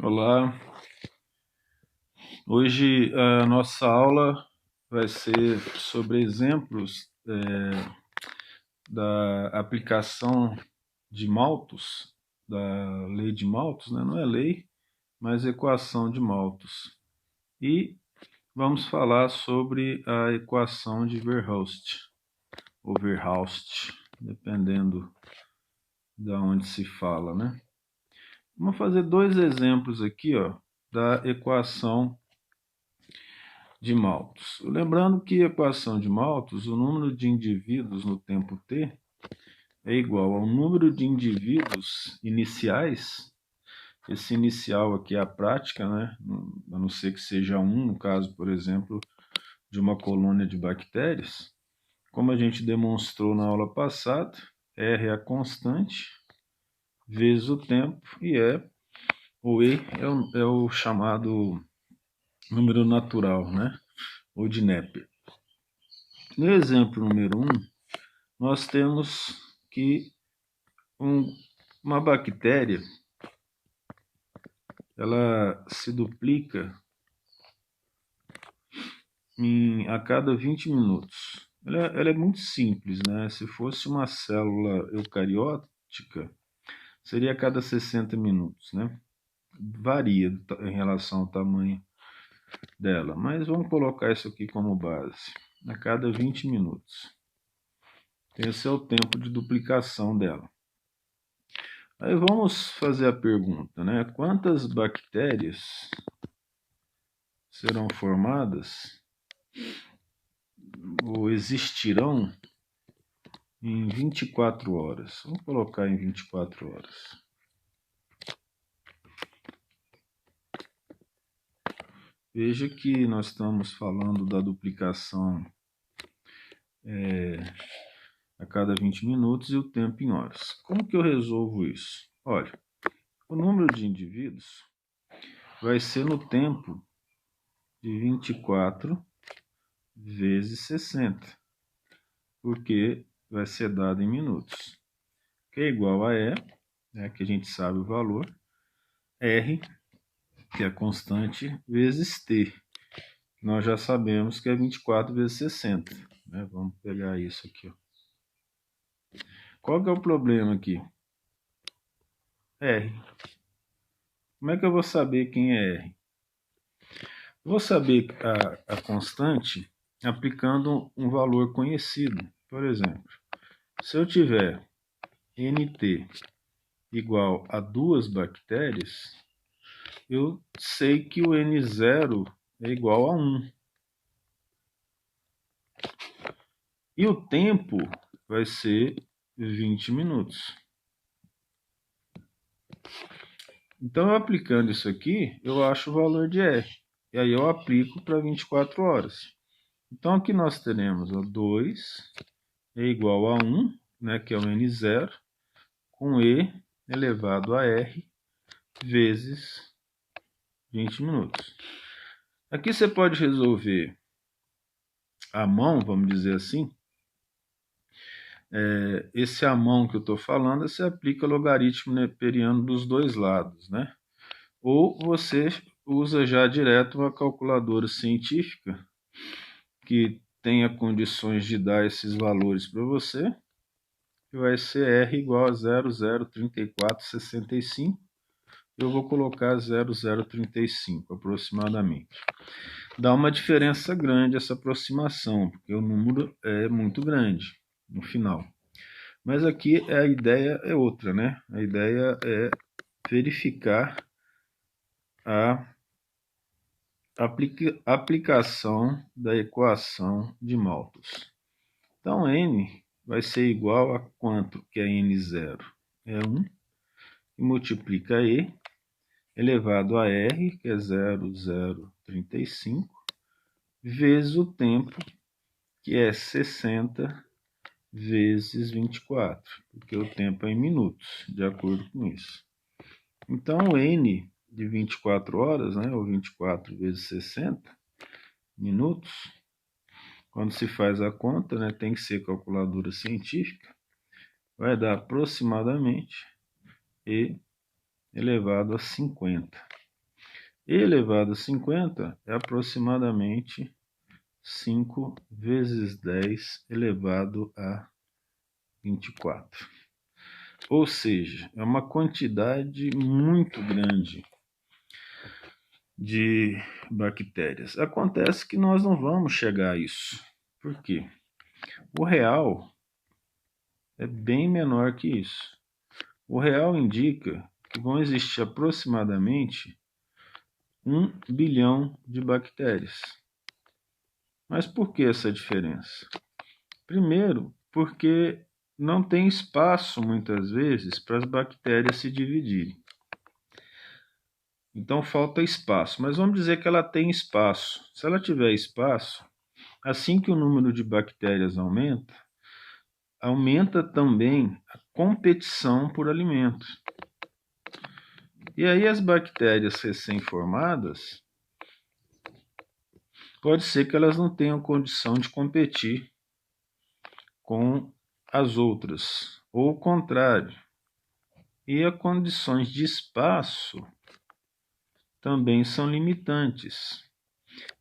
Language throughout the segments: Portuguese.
Olá, hoje a nossa aula vai ser sobre exemplos da aplicação de Malthus, da lei de Malthus, né? Não é lei, mas equação de Malthus. E vamos falar sobre a equação de Verhulst, ou Verhulst, dependendo de onde se fala, né? Vamos fazer dois exemplos aqui, ó, da equação de Malthus. Lembrando que a equação de Malthus, o número de indivíduos no tempo t é igual ao número de indivíduos iniciais. Esse inicial aqui é a prática, né? A não ser que seja um, no caso, por exemplo, de uma colônia de bactérias. Como a gente demonstrou na aula passada, R é a constante, vezes o tempo, e o E é o chamado número natural, né? Ou de Neper. No exemplo número 1, nós temos que uma bactéria ela se duplica a cada 20 minutos. Ela é muito simples, né? Se fosse uma célula eucariótica, seria a cada 60 minutos, né? Varia em relação ao tamanho dela, mas vamos colocar isso aqui como base. A cada 20 minutos. Esse é o tempo de duplicação dela. Aí vamos fazer a pergunta, né? Quantas bactérias serão formadas ou existirão em 24 horas? Vamos colocar em 24 horas. Veja que nós estamos falando da duplicação a cada 20 minutos e o tempo em horas. Como que eu resolvo isso? Olha, o número de indivíduos vai ser no tempo de 24 vezes 60, porque vai ser dado em minutos, que é igual a E, né, que a gente sabe o valor, R, que é a constante, vezes T, que nós já sabemos que é 24 vezes 60. Né? Vamos pegar isso aqui. Ó. Qual que é o problema aqui? R. Como é que eu vou saber quem é R? Vou saber a constante aplicando um valor conhecido. Por exemplo, se eu tiver NT igual a 2 bactérias, eu sei que o N0 é igual a 1. E o tempo vai ser 20 minutos. Então, aplicando isso aqui, eu acho o valor de R. E aí eu aplico para 24 horas. Então, aqui nós teremos 2 é igual a 1, né, que é o N0, com E elevado a R vezes 20 minutos. Aqui você pode resolver à mão, vamos dizer assim. Esse à mão que eu estou falando, você aplica logaritmo neperiano dos dois lados, né? Ou você usa já direto uma calculadora científica que tenha condições de dar esses valores para você, que vai ser R igual a 0,03465. Eu vou colocar 0,035 aproximadamente. Dá uma diferença grande essa aproximação, porque o número é muito grande no final. Mas aqui a ideia é outra, né? A ideia é verificar a aplicação da equação de Malthus. Então, N vai ser igual a quanto que é N0? É 1, e multiplica E, elevado a R, que é 0,035, vezes o tempo, que é 60 vezes 24, porque o tempo é em minutos, de acordo com isso. Então, o N de 24 horas, né, ou 24 vezes 60 minutos, quando se faz a conta, né, tem que ser calculadora científica, vai dar aproximadamente E elevado a 50. E elevado a 50 é aproximadamente 5 vezes 10 elevado a 24. Ou seja, é uma quantidade muito grande de bactérias. Acontece que nós não vamos chegar a isso. Por quê? O real é bem menor que isso. O real indica que vão existir aproximadamente 1 bilhão de bactérias. Mas por que essa diferença? Primeiro, porque não tem espaço, muitas vezes, para as bactérias se dividirem. Então falta espaço, mas vamos dizer que ela tem espaço. Se ela tiver espaço, assim que o número de bactérias aumenta, aumenta também a competição por alimentos. E aí as bactérias recém-formadas, pode ser que elas não tenham condição de competir com as outras, ou o contrário. E as condições de espaço também são limitantes.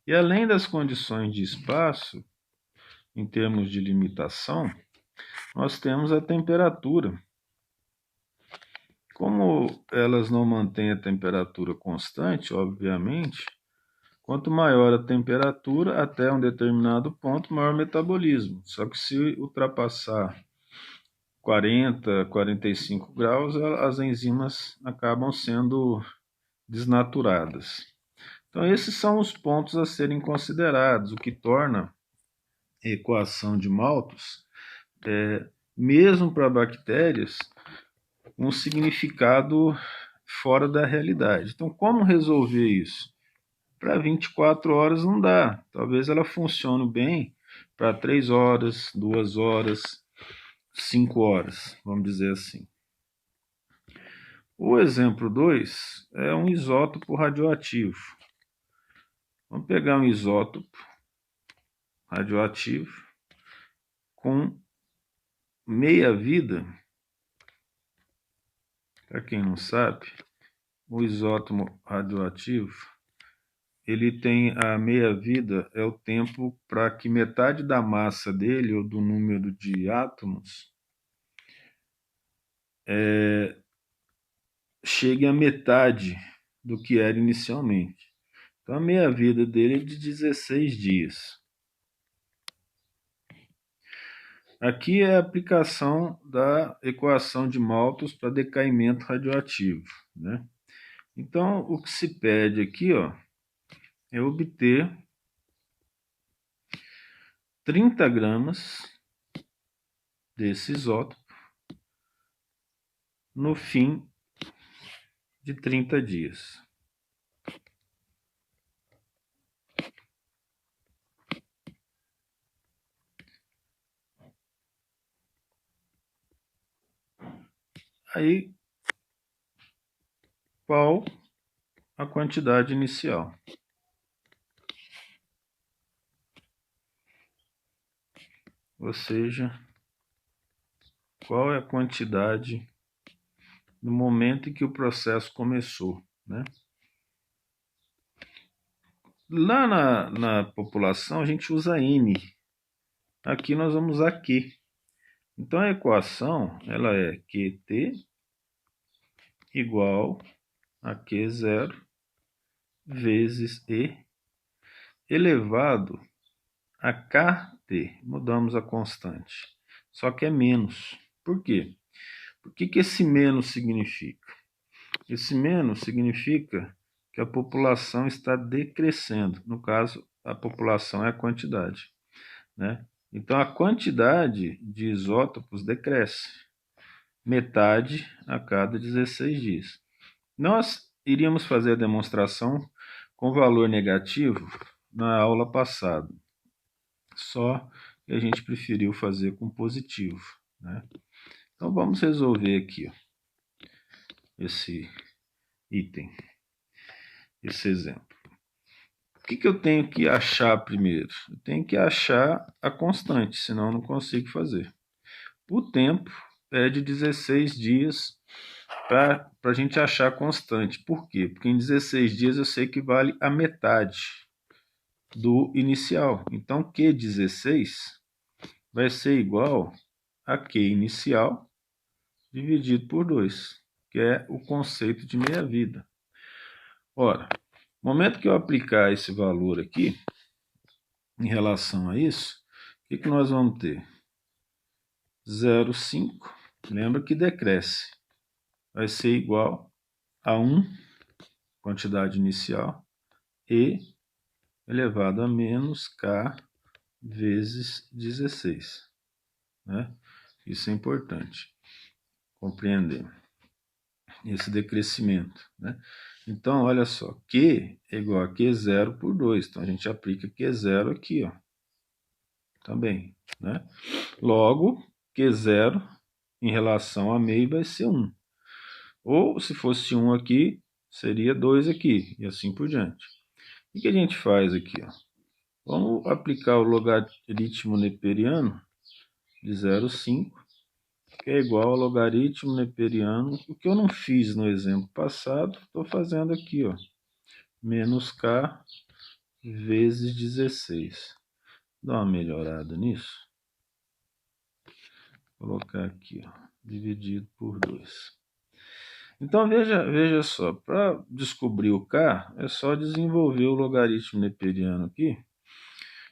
E além das condições de espaço, em termos de limitação, nós temos a temperatura. Como elas não mantêm a temperatura constante, obviamente, quanto maior a temperatura, até um determinado ponto, maior o metabolismo. Só que se ultrapassar 40, 45 graus, as enzimas acabam sendo desnaturadas. Então, esses são os pontos a serem considerados, o que torna a equação de Malthus, mesmo para bactérias, um significado fora da realidade. Então, como resolver isso? Para 24 horas não dá. Talvez ela funcione bem para 3 horas, 2 horas, 5 horas, vamos dizer assim. O exemplo 2 é um isótopo radioativo. Vamos pegar um isótopo radioativo com meia-vida. Para quem não sabe, o isótopo radioativo, ele tem a meia-vida, é o tempo para que metade da massa dele, ou do número de átomos, chegue à metade do que era inicialmente. Então, a meia-vida dele é de 16 dias. Aqui é a aplicação da equação de Malthus para decaimento radioativo, né? Então, o que se pede aqui, é obter 30 gramas desse isótopo no fim de 30 dias. Aí, qual a quantidade inicial? Ou seja, qual é a quantidade no momento em que o processo começou, né? Lá na população a gente usa N, aqui nós vamos usar Q. Então a equação ela é QT igual a Q0 vezes E elevado a KT. Mudamos a constante, só que é menos. Por quê? O que esse menos significa? Esse menos significa que a população está decrescendo. No caso, a população é a quantidade, né? Então, a quantidade de isótopos decresce, metade a cada 16 dias. Nós iríamos fazer a demonstração com valor negativo na aula passada, só que a gente preferiu fazer com positivo, né? Então, vamos resolver aqui esse item, esse exemplo. O que eu tenho que achar primeiro? Eu tenho que achar a constante, senão eu não consigo fazer. O tempo é de 16 dias para a gente achar constante. Por quê? Porque em 16 dias eu sei que vale a metade do inicial. Então, Q16 vai ser igual a Q inicial dividido por 2, que é o conceito de meia-vida. Ora, no momento que eu aplicar esse valor aqui, em relação a isso, o que nós vamos ter? 0,5, lembra que decresce, vai ser igual a 1, quantidade inicial, e elevado a menos K vezes 16. Né? Isso é importante compreender, esse decrescimento. Né? Então, olha só, Q é igual a Q0 por 2. Então, a gente aplica Q0 aqui, ó, também. Né? Logo, Q0 em relação a meio vai ser 1. Ou, se fosse 1 aqui, seria 2 aqui, e assim por diante. O que a gente faz aqui? Ó? Vamos aplicar o logaritmo neperiano de 0,5, que é igual ao logaritmo neperiano. O que eu não fiz no exemplo passado, estou fazendo aqui, ó, menos K vezes 16. Dá uma melhorada nisso. Vou colocar aqui, ó, dividido por 2. Então, veja só, para descobrir o K, é só desenvolver o logaritmo neperiano aqui.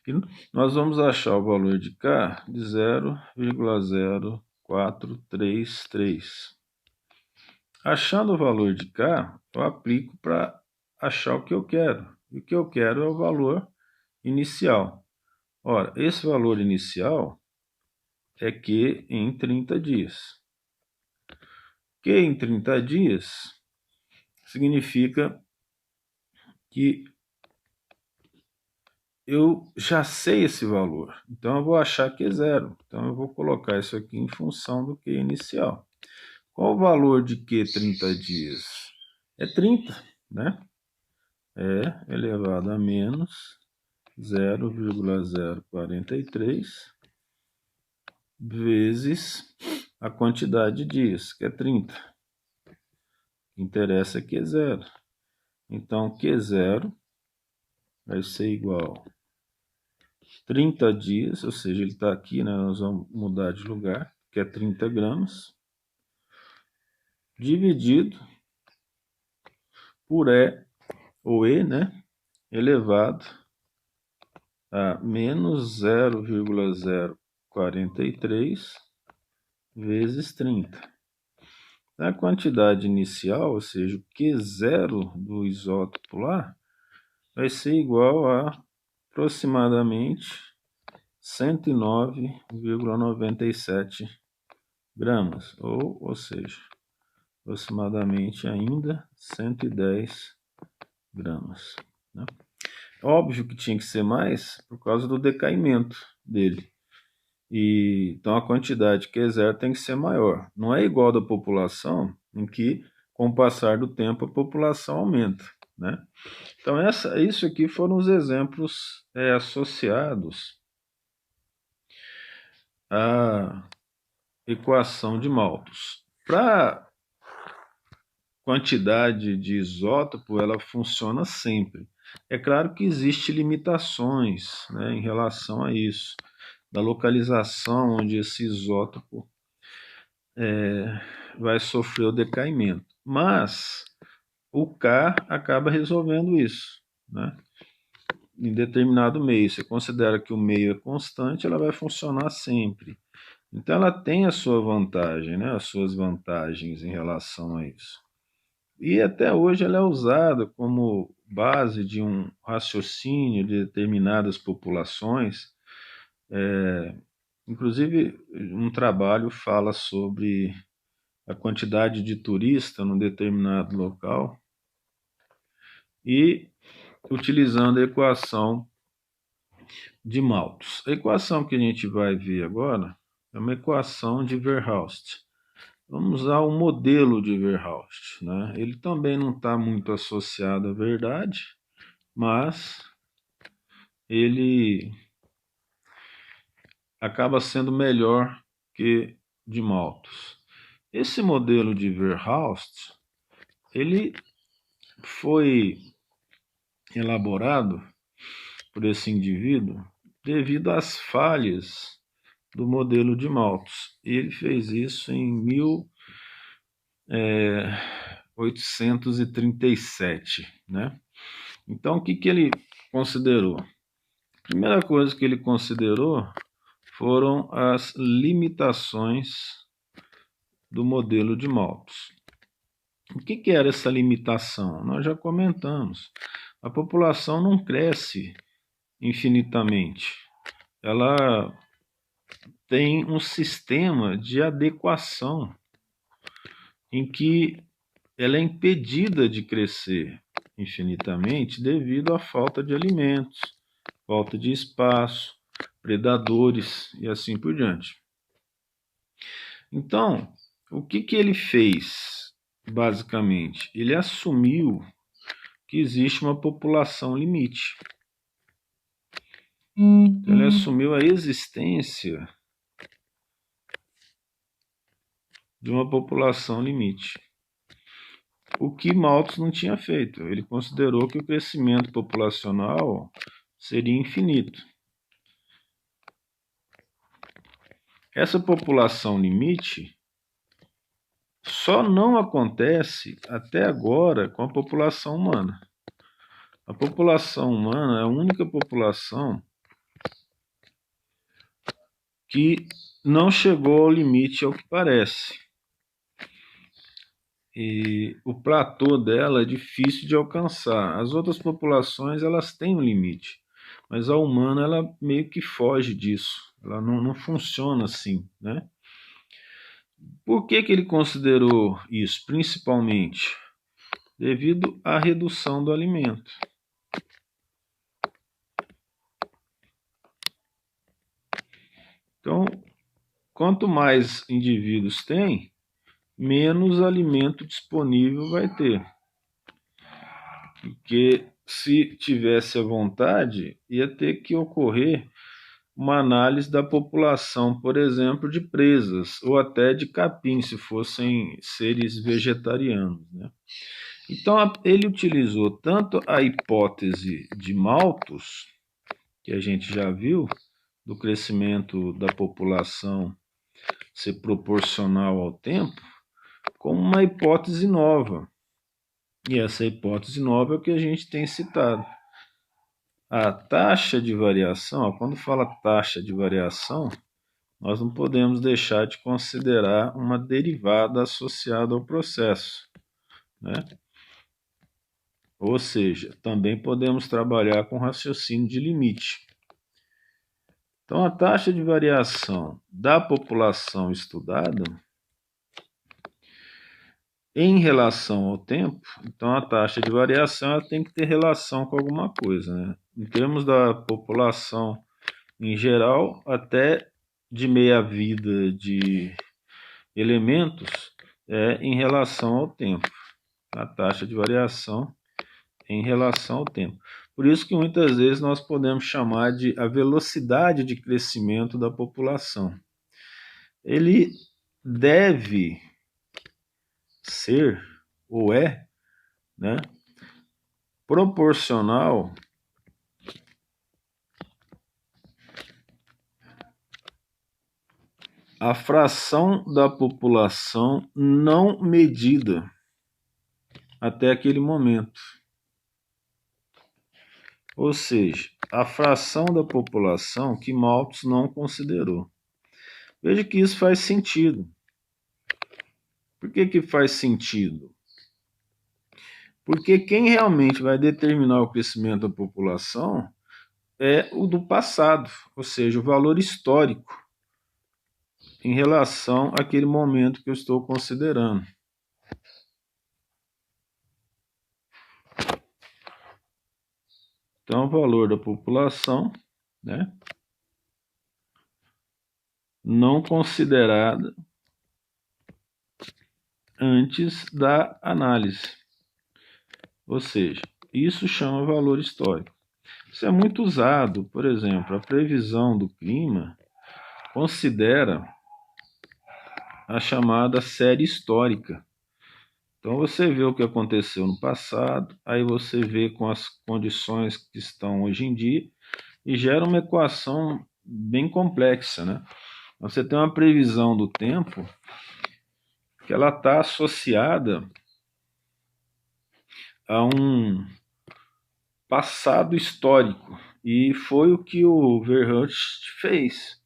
E nós vamos achar o valor de K de 0,0433. Achando o valor de K, eu aplico para achar o que eu quero. E o que eu quero é o valor inicial. Ora, esse valor inicial é Q em 30 dias. Q em 30 dias significa que eu já sei esse valor. Então, eu vou achar que é 0. Então, eu vou colocar isso aqui em função do Q inicial. Qual o valor de Q 30 dias? É 30, né? É elevado a menos 0,043 vezes a quantidade de dias, que é 30. O que interessa é Q0. Então, Q0 vai ser igual a 30 dias, ou seja, ele está aqui, né? Nós vamos mudar de lugar, que é 30 gramas, dividido por E, ou E, né? Elevado a menos 0,043 vezes 30. A quantidade inicial, ou seja, o Q0 do isótopo lá, vai ser igual a aproximadamente 109,97 gramas, ou seja, aproximadamente ainda 110 gramas. Né? Óbvio que tinha que ser mais por causa do decaimento dele. Então a quantidade Q0 tem que ser maior. Não é igual da população, em que com o passar do tempo a população aumenta. Né? Então isso aqui foram os exemplos associados à equação de Malthus. Para quantidade de isótopo, ela funciona sempre. É claro que existem limitações, né, em relação a isso, da localização onde esse isótopo vai sofrer o decaimento. Mas o K acaba resolvendo isso. Né? Em determinado meio, você considera que o meio é constante, ela vai funcionar sempre. Então ela tem a sua vantagem, né? As suas vantagens em relação a isso. E até hoje ela é usada como base de um raciocínio de determinadas populações. Inclusive, um trabalho fala sobre a quantidade de turista num determinado local e utilizando a equação de Malthus. A equação que a gente vai ver agora é uma equação de Verhulst. Vamos usar o modelo de Verhulst. Né? Ele também não está muito associado à verdade, mas ele acaba sendo melhor que de Malthus. Esse modelo de Verhulst, ele foi elaborado por esse indivíduo devido às falhas do modelo de Malthus. Ele fez isso em 1837, né? Então, o que ele considerou? A primeira coisa que ele considerou foram as limitações do modelo de Malthus. O que era essa limitação? Nós já comentamos. A população não cresce infinitamente. Ela tem um sistema de adequação em que ela é impedida de crescer infinitamente devido à falta de alimentos, falta de espaço, predadores e assim por diante. Então, o que ele fez, basicamente? Ele assumiu que existe uma população limite. Ele assumiu a existência de uma população limite. O que Malthus não tinha feito. Ele considerou que o crescimento populacional seria infinito. Essa população limite só não acontece até agora com a população humana. A população humana é a única população que não chegou ao limite, ao que parece. E o platô dela é difícil de alcançar. As outras populações, elas têm um limite, mas a humana, ela meio que foge disso. Ela não funciona assim, né? Por que ele considerou isso? Principalmente devido à redução do alimento. Então, quanto mais indivíduos tem, menos alimento disponível vai ter. Porque se tivesse a vontade, ia ter que ocorrer uma análise da população, por exemplo, de presas ou até de capim, se fossem seres vegetarianos, né? Então, ele utilizou tanto a hipótese de Malthus, que a gente já viu, do crescimento da população ser proporcional ao tempo, como uma hipótese nova. E essa hipótese nova é o que a gente tem citado. A taxa de variação, quando fala taxa de variação, nós não podemos deixar de considerar uma derivada associada ao processo, né? Ou seja, também podemos trabalhar com raciocínio de limite. Então, a taxa de variação da população estudada em relação ao tempo, então a taxa de variação ela tem que ter relação com alguma coisa, né? Em termos da população em geral, até de meia-vida de elementos, em relação ao tempo. A taxa de variação em relação ao tempo. Por isso que muitas vezes nós podemos chamar de a velocidade de crescimento da população. Ele deve ser, ou né, proporcional à fração da população não medida até aquele momento. Ou seja, a fração da população que Malthus não considerou. Veja que isso faz sentido. Por que faz sentido? Porque quem realmente vai determinar o crescimento da população é o do passado, ou seja, o valor histórico em relação àquele momento que eu estou considerando. Então, o valor da população, né, não considerada antes da análise. Ou seja, isso chama valor histórico. Isso é muito usado, por exemplo, a previsão do clima considera a chamada série histórica. Então você vê o que aconteceu no passado, aí você vê com as condições que estão hoje em dia e gera uma equação bem complexa, né? Você tem uma previsão do tempo que ela está associada a um passado histórico, e foi o que o Verhulst fez.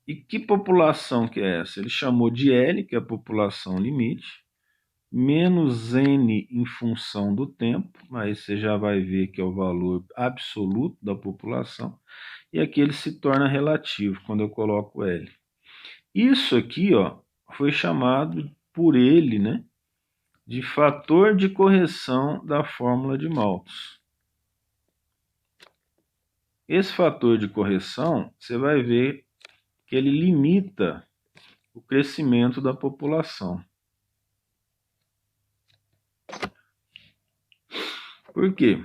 E que população que é essa? Ele chamou de L, que é a população limite, menos N em função do tempo, mas você já vai ver que é o valor absoluto da população, e aqui ele se torna relativo quando eu coloco L. Isso aqui, ó, foi chamado por ele, né, de fator de correção da fórmula de Malthus. Esse fator de correção, você vai ver que ele limita o crescimento da população. Por quê?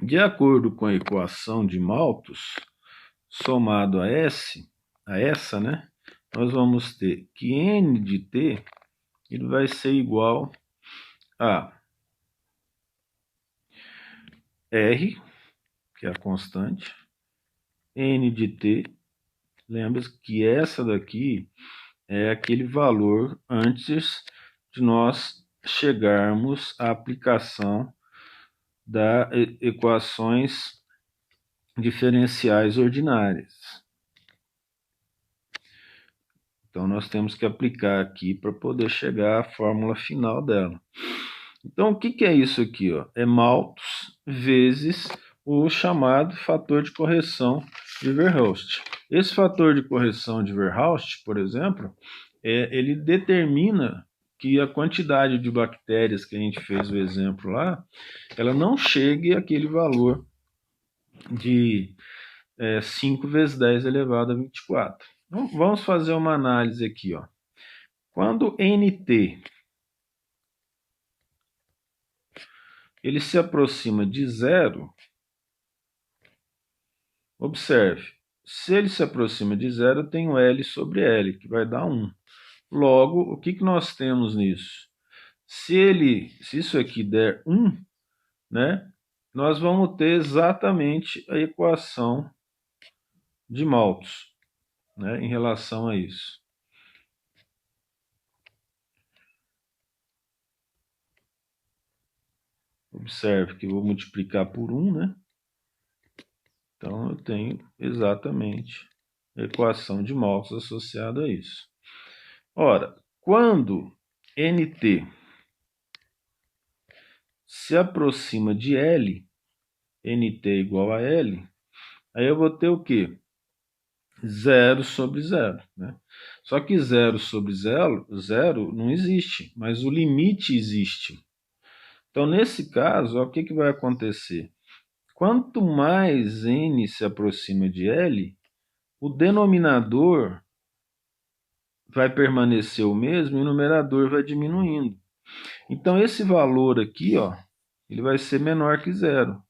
De acordo com a equação de Malthus, somado a essa, né, nós vamos ter que n de t ele vai ser igual a r, que é a constante, n de t, lembra que essa daqui é aquele valor antes de nós chegarmos à aplicação das equações diferenciais ordinárias. Então, nós temos que aplicar aqui para poder chegar à fórmula final dela. Então, o que é isso aqui? Ó? É Malthus vezes o chamado fator de correção de Verhulst. Esse fator de correção de Verhulst, por exemplo, ele determina que a quantidade de bactérias que a gente fez o exemplo lá, ela não chegue àquele valor de 5 vezes 10 elevado a 24. Então, vamos fazer uma análise aqui. Ó. Quando NT ele se aproxima de zero, observe, se ele se aproxima de zero, eu tenho L sobre L, que vai dar 1. Logo, o que nós temos nisso? Se isso aqui der 1, né, nós vamos ter exatamente a equação de Malthus, né, em relação a isso. Observe que eu vou multiplicar por 1, né? Então, eu tenho exatamente a equação de Malthus associada a isso. Ora, quando NT se aproxima de L, NT igual a L, aí eu vou ter o quê? 0 sobre 0. Né? Só que 0 sobre 0 não existe, mas o limite existe. Então, nesse caso, ó, o que vai acontecer? Quanto mais n se aproxima de L, o denominador vai permanecer o mesmo e o numerador vai diminuindo. Então, esse valor aqui, ó, ele vai ser menor que zero.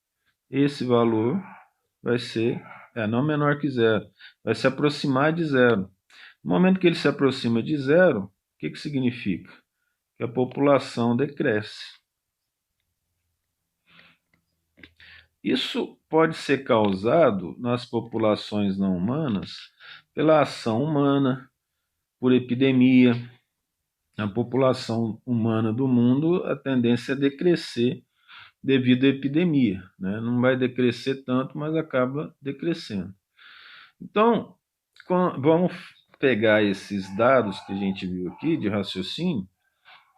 Esse valor vai ser, não menor que zero, vai se aproximar de zero. No momento que ele se aproxima de zero, o que significa? Que a população decresce. Isso pode ser causado nas populações não humanas pela ação humana, por epidemia. A população humana do mundo, a tendência é decrescer devido à epidemia. Né? Não vai decrescer tanto, mas acaba decrescendo. Então, vamos pegar esses dados que a gente viu aqui de raciocínio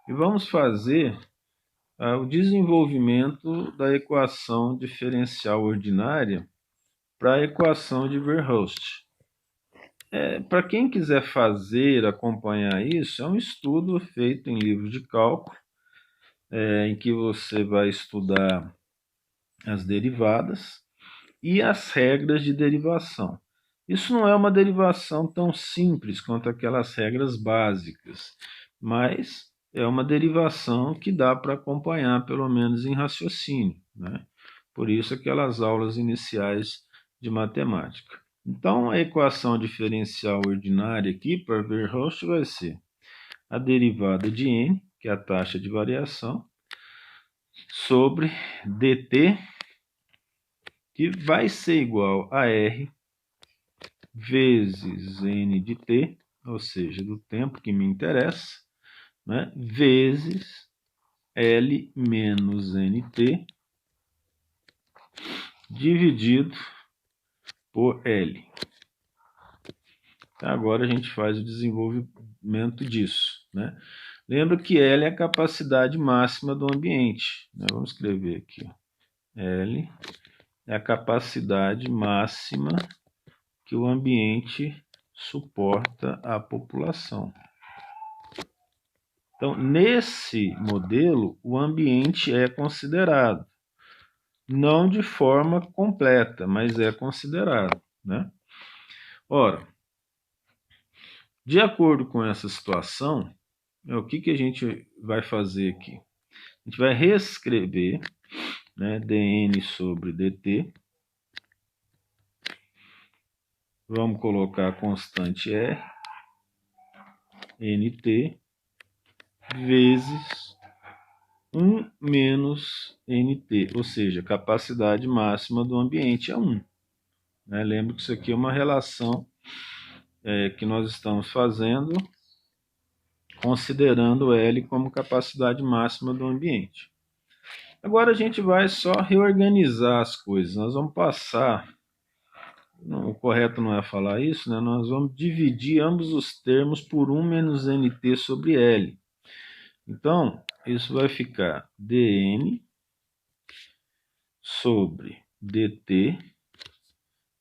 e vamos fazer o desenvolvimento da equação diferencial ordinária para a equação de Verhulst. Para quem quiser acompanhar isso, é um estudo feito em livros de cálculo, em que você vai estudar as derivadas e as regras de derivação. Isso não é uma derivação tão simples quanto aquelas regras básicas, mas é uma derivação que dá para acompanhar, pelo menos em raciocínio, né? Por isso, aquelas aulas iniciais de matemática. Então, a equação diferencial ordinária aqui para Verhulst vai ser a derivada de n, que é a taxa de variação, sobre dt, que vai ser igual a R vezes n de t, ou seja, do tempo que me interessa, né, vezes L menos nt dividido por L. Agora a gente faz o desenvolvimento disso, né? Lembra que L é a capacidade máxima do ambiente, né? Vamos escrever aqui, ó. L é a capacidade máxima que o ambiente suporta à população. Então, nesse modelo, o ambiente é considerado, não de forma completa, mas é considerado, né? Ora, de acordo com essa situação, o que a gente vai fazer aqui? A gente vai reescrever, né, dn sobre dt. Vamos colocar a constante R, nt, vezes 1 menos nt, ou seja, a capacidade máxima do ambiente é 1. Né? Lembra que isso aqui é uma relação que nós estamos fazendo considerando L como capacidade máxima do ambiente. Agora a gente vai só reorganizar as coisas. Nós vamos passar, o correto não é falar isso, né? Nós vamos dividir ambos os termos por 1 menos nt sobre L. Então, isso vai ficar dn sobre dt,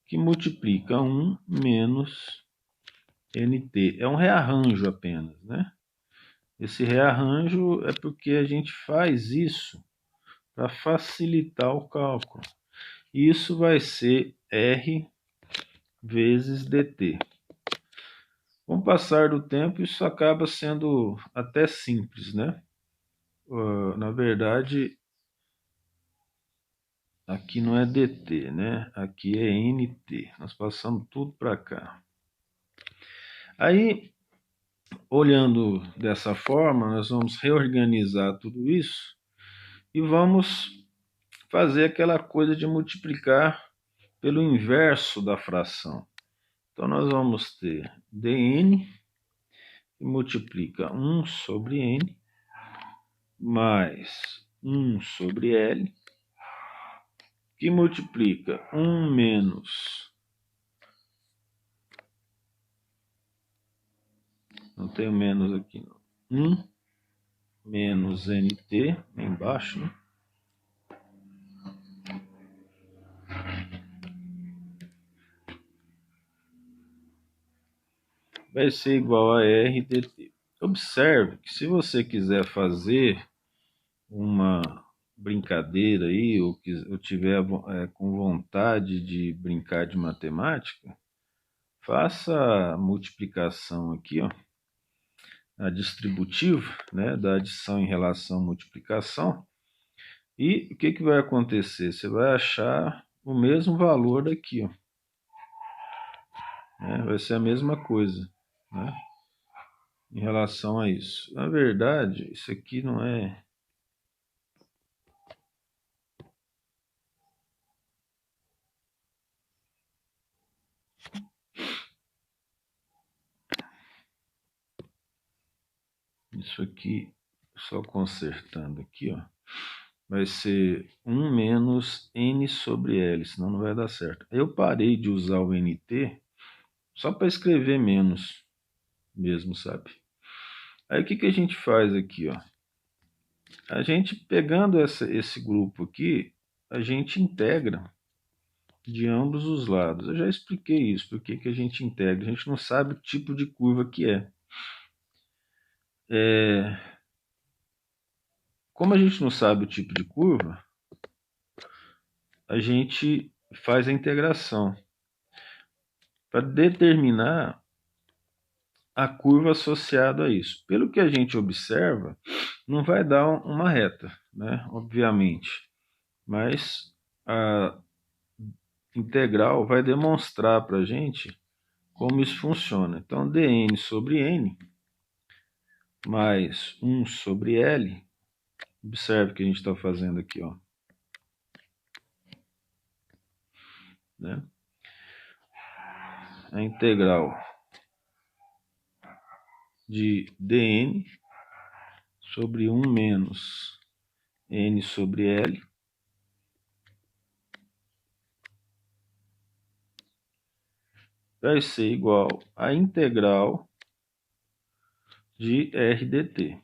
que multiplica 1 menos nt. É um rearranjo apenas, né? Esse rearranjo é porque a gente faz isso para facilitar o cálculo. Isso vai ser R vezes dt. Com o passar do tempo, isso acaba sendo até simples, né? Na verdade, aqui não é dt, né? Aqui é nt. Nós passamos tudo para cá. Aí, olhando dessa forma, nós vamos reorganizar tudo isso e vamos fazer aquela coisa de multiplicar pelo inverso da fração. Então, nós vamos ter dn, que multiplica 1 sobre n, mais 1 sobre L, que multiplica 1 menos, não tenho menos aqui não, 1 menos nt, embaixo, né? Vai ser igual a R dt. Observe que se você quiser fazer uma brincadeira aí, ou tiver com vontade de brincar de matemática, faça a multiplicação aqui, ó, a distributiva, né, da adição em relação à multiplicação, e o que vai acontecer? Você vai achar o mesmo valor daqui, ó, né, vai ser a mesma coisa, né, em relação a isso. Na verdade, isso aqui não é... Isso aqui, só consertando aqui, ó, vai ser 1 menos n sobre L, senão não vai dar certo. Eu parei de usar o nt só para escrever menos mesmo, sabe? Aí o que a gente faz aqui, ó? A gente pegando esse grupo aqui, a gente integra de ambos os lados. Eu já expliquei isso, porque que a gente integra. A gente não sabe o tipo de curva que é. Como a gente não sabe o tipo de curva, a gente faz a integração para determinar a curva associada a isso. Pelo que a gente observa, não vai dar uma reta, né? Obviamente, mas a integral vai demonstrar para a gente como isso funciona. Então, dn sobre n mais 1 sobre L. Observe o que a gente está fazendo aqui, ó. Né? A integral de dn sobre 1 menos n sobre L vai ser igual à integral de r dt.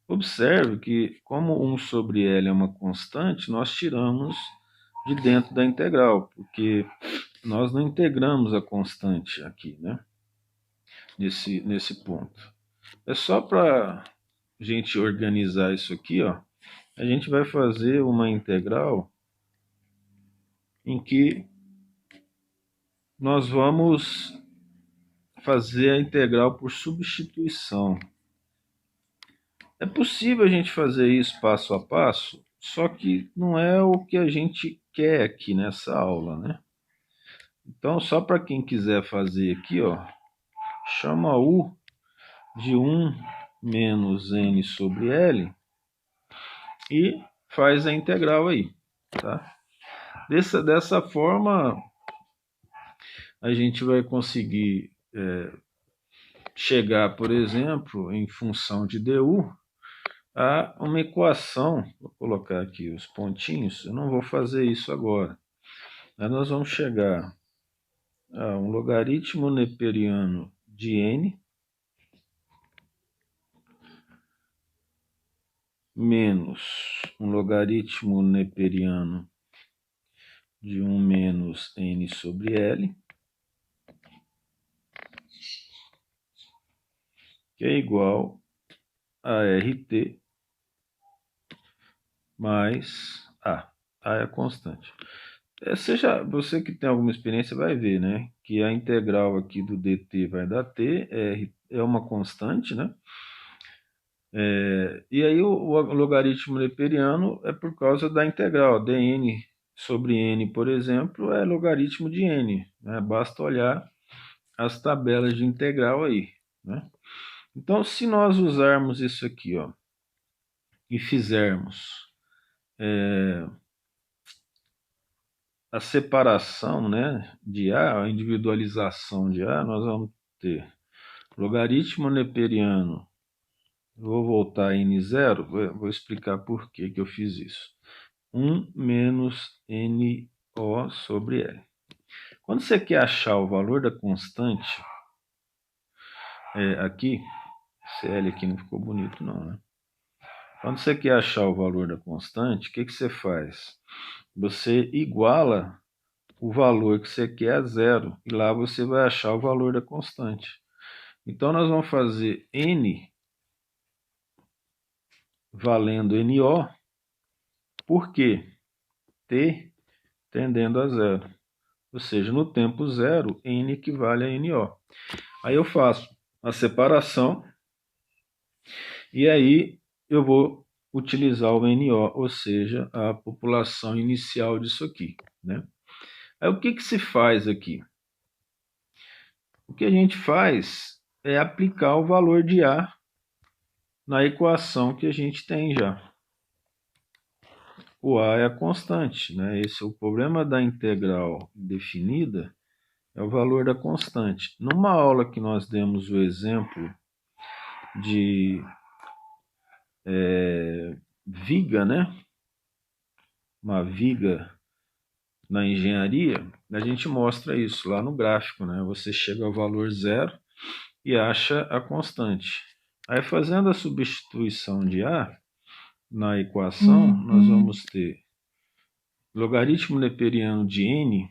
Observe que, como 1 sobre L é uma constante, nós tiramos de dentro da integral, porque nós não integramos a constante aqui, né? Nesse ponto. É só para a gente organizar isso aqui, ó. A gente vai fazer uma integral em que nós vamos fazer a integral por substituição. É possível a gente fazer isso passo a passo, só que não é o que a gente quer aqui nessa aula, né? Então, só para quem quiser fazer aqui, ó, chama U de 1 menos n sobre L e faz a integral aí, tá? Dessa forma, a gente vai conseguir chegar, por exemplo, em função de du, a uma equação. Vou colocar aqui os pontinhos, eu não vou fazer isso agora. Aí nós vamos chegar a um logaritmo neperiano de n menos um logaritmo neperiano de 1 menos n sobre L, que é igual a RT mais A. A é a constante. Você que tem alguma experiência vai ver, né? Que a integral aqui do dt vai dar t, R é uma constante, né? E aí o logaritmo neperiano é por causa da integral. dn sobre n, por exemplo, é logaritmo de n. Né? Basta olhar as tabelas de integral aí. Né? Então, se nós usarmos isso aqui, ó, e fizermos a separação, né, de A, a individualização de A, nós vamos ter logaritmo neperiano. Vou voltar a n0, vou explicar por que eu fiz isso. 1 menos NO sobre L. Quando você quer achar o valor da constante, aqui, esse L aqui não ficou bonito não, né? Quando você quer achar o valor da constante, o que você faz? Você iguala o valor que você quer a zero, e lá você vai achar o valor da constante. Então, nós vamos fazer N valendo NO, por quê? T tendendo a zero. Ou seja, no tempo zero, N equivale a NO. Aí eu faço a separação, e aí eu vou utilizar o NO, ou seja, a população inicial disso aqui, né? Aí o que se faz aqui? O que a gente faz é aplicar o valor de A na equação que a gente tem já. O A é a constante, né? Esse é o problema da integral definida, é o valor da constante. Numa aula que nós demos o exemplo de viga, né? Uma viga na engenharia, a gente mostra isso lá no gráfico, né? Você chega ao valor zero e acha a constante. Aí, fazendo a substituição de A na equação, nós vamos ter logaritmo neperiano de n,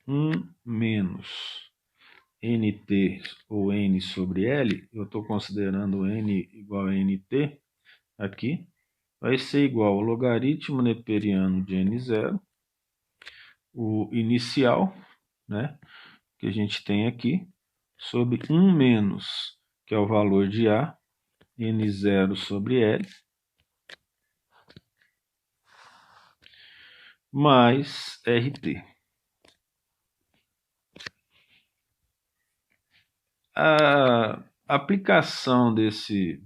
1 menos nt ou n sobre L, eu estou considerando n igual a nt aqui, vai ser igual ao logaritmo neperiano de n0, o inicial, né, que a gente tem aqui, sobre 1 menos, que é o valor de A, n0 sobre L, mais RT. A aplicação desse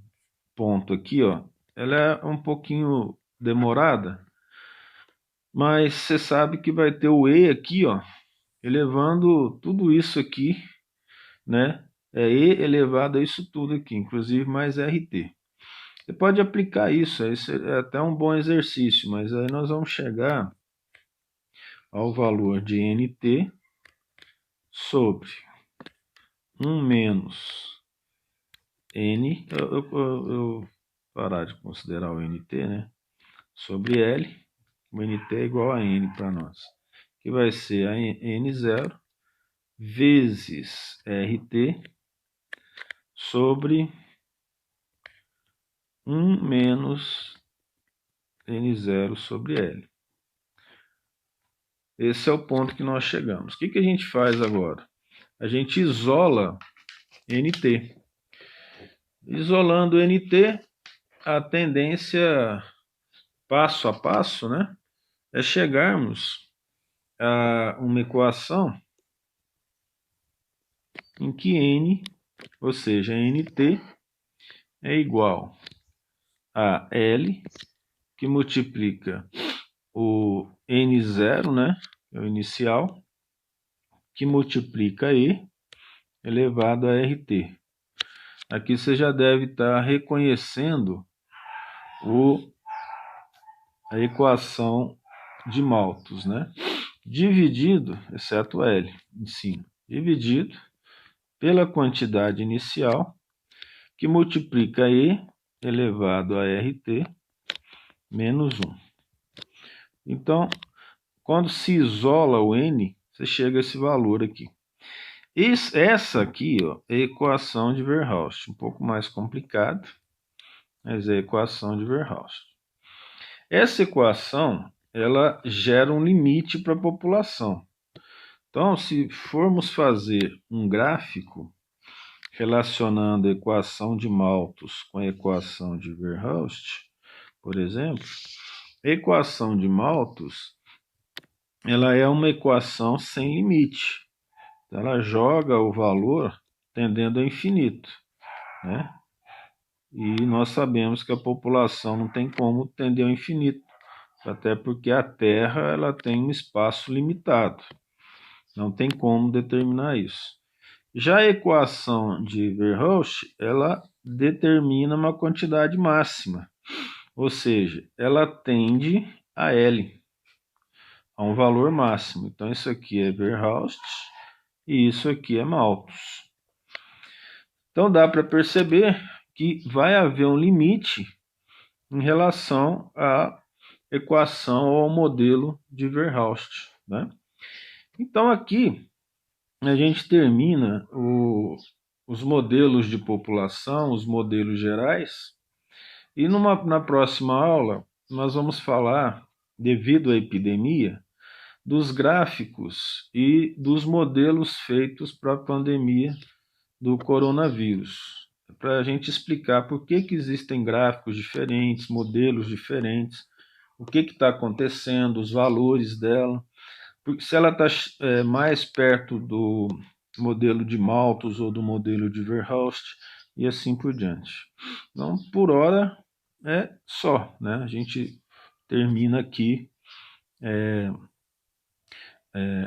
ponto aqui, ó, ela é um pouquinho demorada, mas você sabe que vai ter o E aqui, ó, elevando tudo isso aqui, né? É E elevado a isso tudo aqui, inclusive mais RT. Você pode aplicar isso, esse é até um bom exercício, mas aí nós vamos chegar ao valor de NT sobre 1 menos N, eu parar de considerar o NT, né? Sobre L, o NT é igual a N para nós, que vai ser a N0 vezes RT sobre 1 menos N0 sobre L. Esse é o ponto que nós chegamos. O que a gente faz agora? A gente isola NT. Isolando NT, a tendência passo a passo, né, é chegarmos a uma equação em que N, ou seja, NT é igual a L, que multiplica o N0, né, é o inicial, que multiplica E elevado a RT. Aqui você já deve estar reconhecendo a equação de Malthus, né? Dividido, exceto L em cima, dividido pela quantidade inicial, que multiplica E elevado a RT menos 1. Então, quando se isola o N, você chega a esse valor aqui. Essa aqui, ó, é a equação de Verhulst, um pouco mais complicado, mas é a equação de Verhulst. Essa equação, ela gera um limite para a população. Então, se formos fazer um gráfico relacionando a equação de Malthus com a equação de Verhulst, por exemplo, a equação de Malthus, ela é uma equação sem limite. Ela joga o valor tendendo ao infinito, né? E nós sabemos que a população não tem como tender ao infinito, até porque a Terra ela tem um espaço limitado. Não tem como determinar isso. Já a equação de Verhulst, ela determina uma quantidade máxima, ou seja, ela tende a L, a um valor máximo. Então isso aqui é Verhulst e isso aqui é Malthus. Então dá para perceber que vai haver um limite em relação à equação ou ao modelo de Verhulst, né? Então aqui a gente termina os modelos de população, os modelos gerais, e na próxima aula nós vamos falar, devido à epidemia, dos gráficos e dos modelos feitos para a pandemia do coronavírus, para a gente explicar por que existem gráficos diferentes, modelos diferentes, o que está acontecendo, os valores dela, porque se ela está mais perto do modelo de Malthus ou do modelo de Verhulst e assim por diante. Então, por hora é só, né? A gente termina aqui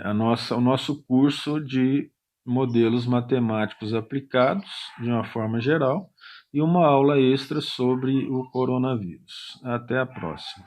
o nosso curso de modelos matemáticos aplicados de uma forma geral e uma aula extra sobre o coronavírus. Até a próxima.